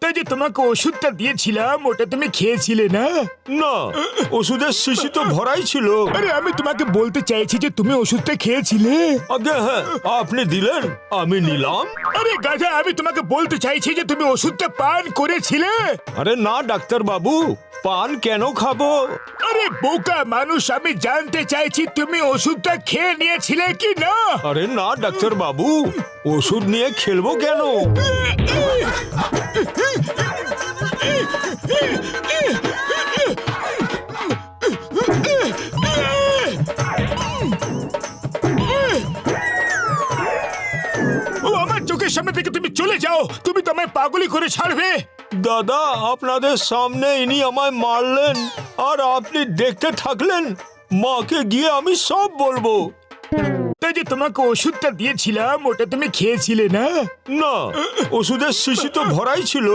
তাই যে তোমাকে ওষুধটা দিয়েছিলাম ওটা তুমি খেয়েছিলে না? না, ওষুধের শিশি তো ভরাই ছিল। আরে আমি তোমাকে বলতে চাইছি যে তুমি ওষুধটা খেয়েছিলে। আগে হ্যাঁ, আপনি দিলেন, আমি নিলাম। আরে গাধা, আমি তোমাকে বলতে চাইছি যে তুমি ওষুধটা পান করেছিলে। আরে না ডাক্তার বাবু, পান কেন খাবো? আরে বোকা মানুষ, আমি জানতে চাইছি তুমি ওষুধটা খেয়ে নিয়েছিলে কি না। আরে না ডাক্তার বাবু, ওষুধ নিয়ে খেলবো কেন? ও আমার চোখের সামনে থেকে তুমি চলে যাও, তুমি তো আমায় পাগলি করে ছাড়বে। দাদা, আপনাদের সামনে ইনি আমায় মারলেন আর আপনি দেখতে থাকলেন। মাকে গিয়ে আমি সব বলবো। তাই যে তোমাকে ওষুধটা দিয়েছিলাম ওটা তুমি খেয়েছিলে না? না, ওষুধের শিশি তো ভরাই ছিল।